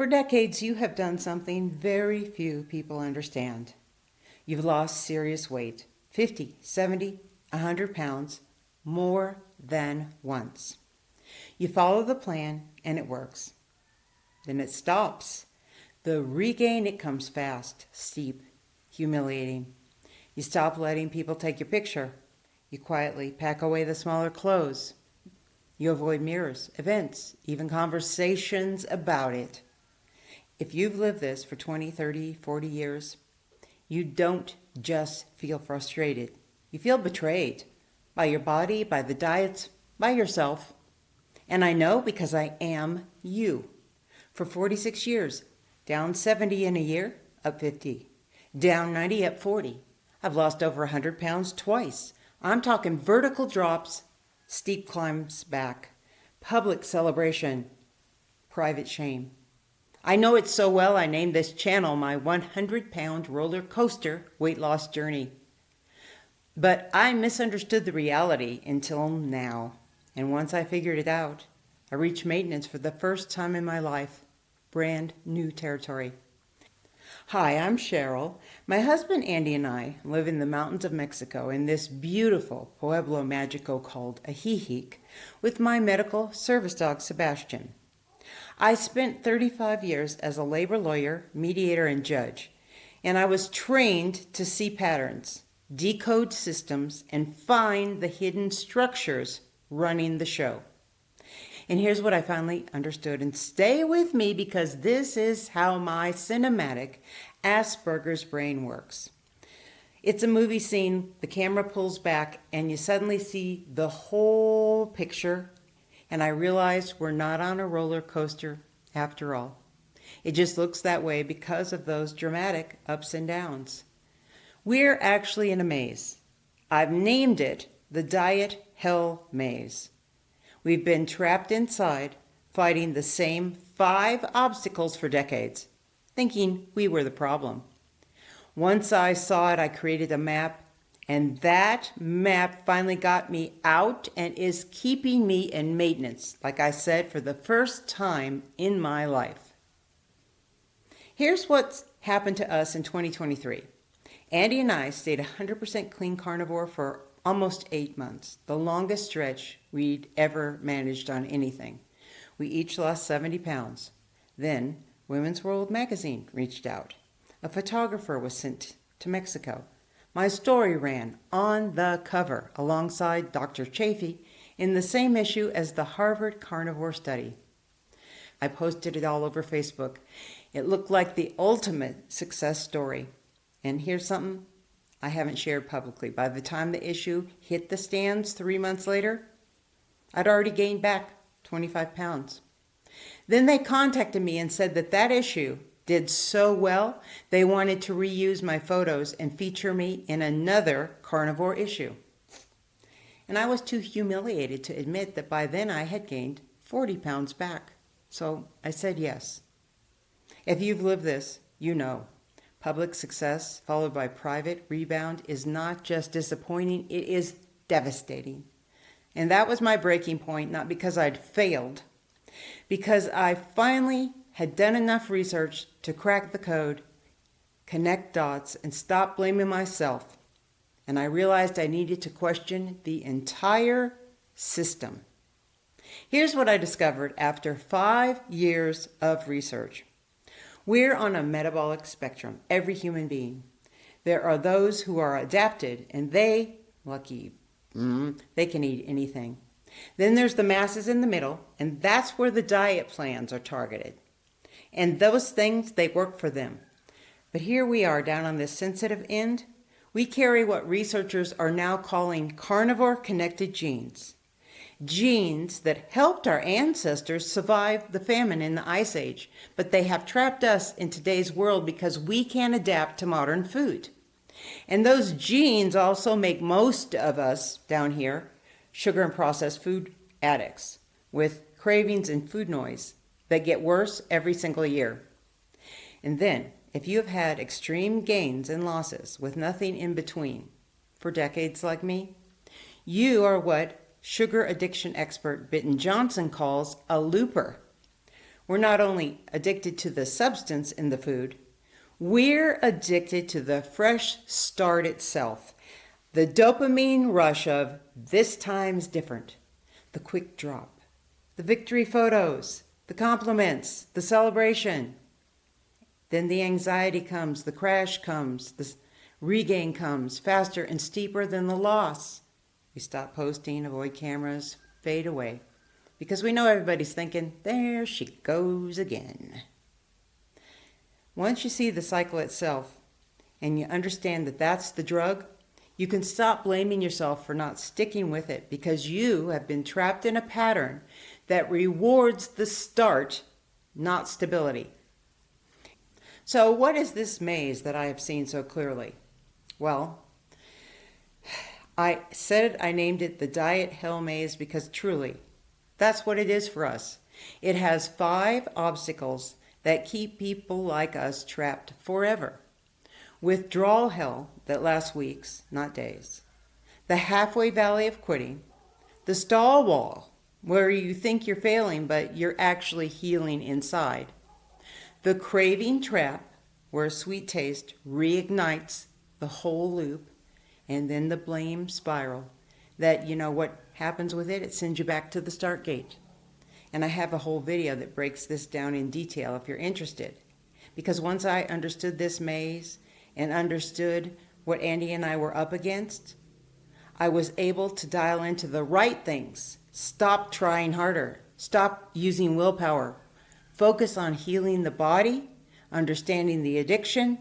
For decades, you have done something very few people understand. You've lost serious weight, 50, 70, 100 pounds, more than once. You follow the plan and it works. Then it stops. The regain, it comes fast, steep, humiliating. You stop letting people take your picture. You quietly pack away the smaller clothes. You avoid mirrors, events, even conversations about it. If you've lived this for 20, 30, 40 years, you don't just feel frustrated. You feel betrayed by your body, by the diets, by yourself. And I know because I am you. For 46 years, down 70 in a year, up 50. Down 90, up 40. I've lost over 100 pounds twice. I'm talking vertical drops, steep climbs back, public celebration, private shame. I know it so well I named this channel my 100-pound roller coaster weight loss journey. But I misunderstood the reality until now. And once I figured it out, I reached maintenance for the first time in my life. Brand new territory. Hi, I'm Sharrell. My husband Andy and I live in the mountains of Mexico in this beautiful Pueblo Magico called Ajijic with my medical service dog Sebastian. I spent 35 years as a labor lawyer, mediator, and judge, and I was trained to see patterns, decode systems, and find the hidden structures running the show. And here's what I finally understood, and stay with me because this is how my cinematic Asperger's brain works. It's a movie scene, the camera pulls back, and you suddenly see the whole picture. And I realized we're not on a roller coaster after all. It just looks that way because of those dramatic ups and downs. We're actually in a maze. I've named it the Diet Hell Maze. We've been trapped inside, fighting the same 5 obstacles for decades, thinking we were the problem. Once I saw it, I created a map. And that map finally got me out and is keeping me in maintenance, like I said, for the first time in my life. Here's what's happened to us in 2023. Andy and I stayed 100% clean carnivore for almost 8 months, the longest stretch we'd ever managed on anything. We each lost 70 pounds. Then Women's World magazine reached out. A photographer was sent to Mexico. My story ran on the cover alongside Dr. Chafee in the same issue as the Harvard Carnivore study. I posted it all over Facebook. It looked like the ultimate success story. And here's something I haven't shared publicly. By the time the issue hit the stands 3 months later, I'd already gained back 25 pounds. Then they contacted me and said that issue did so well, they wanted to reuse my photos and feature me in another carnivore issue. And I was too humiliated to admit that by then I had gained 40 pounds back. So I said yes. If you've lived this, you know. Public success followed by private rebound is not just disappointing, it is devastating. And that was my breaking point, not because I'd failed, because I finally had done enough research to crack the code, connect dots, and stop blaming myself. And I realized I needed to question the entire system. Here's what I discovered after 5 years of research. We're on a metabolic spectrum, every human being. There are those who are adapted, and they can eat anything. Then there's the masses in the middle, and that's where the diet plans are targeted. And those things, they work for them. But here we are down on this sensitive end. We carry what researchers are now calling carnivore-connected genes. Genes that helped our ancestors survive the famine in the Ice Age, but they have trapped us in today's world because we can't adapt to modern food. And those genes also make most of us down here sugar and processed food addicts with cravings and food noise that get worse every single year. And then, if you have had extreme gains and losses with nothing in between for decades like me, you are what sugar addiction expert Bitten Johnson calls a looper. We're not only addicted to the substance in the food, we're addicted to the fresh start itself. The dopamine rush of this time's different. The quick drop. The victory photos. The compliments. The celebration. Then the anxiety comes. The crash comes. The regain comes faster and steeper than the loss. We stop posting, avoid cameras, fade away. Because we know everybody's thinking, there she goes again. Once you see the cycle itself and you understand that that's the drug, you can stop blaming yourself for not sticking with it because you have been trapped in a pattern that rewards the start, not stability. So what is this maze that I have seen so clearly? Well, I named it the Diet Hell Maze because truly, that's what it is for us. It has 5 obstacles that keep people like us trapped forever. Withdrawal hell that lasts weeks, not days. The halfway valley of quitting. The stall wall, where you think you're failing, but you're actually healing inside. The craving trap, where a sweet taste reignites the whole loop. And then the blame spiral, that you know what happens with it? It sends you back to the start gate. And I have a whole video that breaks this down in detail if you're interested. Because once I understood this maze and understood what Andy and I were up against, I was able to dial into the right things. Stop trying harder. Stop using willpower. Focus on healing the body, understanding the addiction,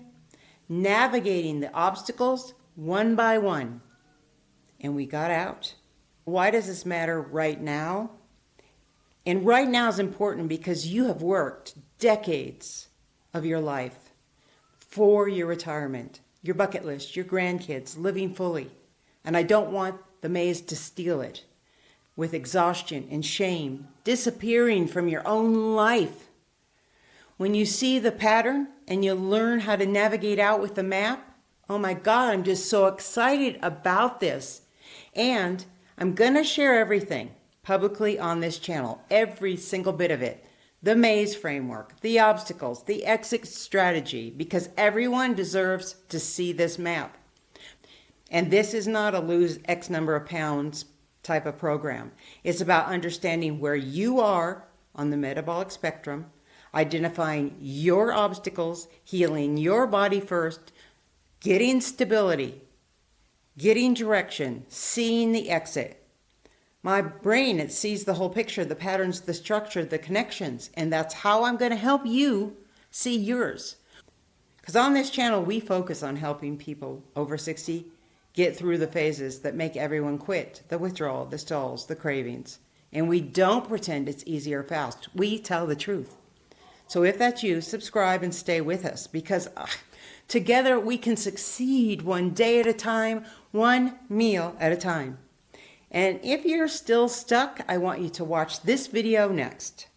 navigating the obstacles one by one. And we got out. Why does this matter right now? And right now is important because you have worked decades of your life for your retirement, your bucket list, your grandkids, living fully. And I don't want the maze to steal it with exhaustion and shame, disappearing from your own life. When you see the pattern and you learn how to navigate out with the map, oh my God, I'm just so excited about this. And I'm going to share everything publicly on this channel, every single bit of it. The maze framework, the obstacles, the exit strategy, because everyone deserves to see this map. And this is not a lose X number of pounds type of program. It's about understanding where you are on the metabolic spectrum, identifying your obstacles, healing your body first, getting stability, getting direction, seeing the exit. My brain, it sees the whole picture, the patterns, the structure, the connections, and that's how I'm going to help you see yours. Because on this channel, we focus on helping people over 60 get through the phases that make everyone quit, the withdrawal, the stalls, the cravings. And we don't pretend it's easy or fast. We tell the truth. So if that's you, subscribe and stay with us because together we can succeed one day at a time, one meal at a time. And if you're still stuck, I want you to watch this video next.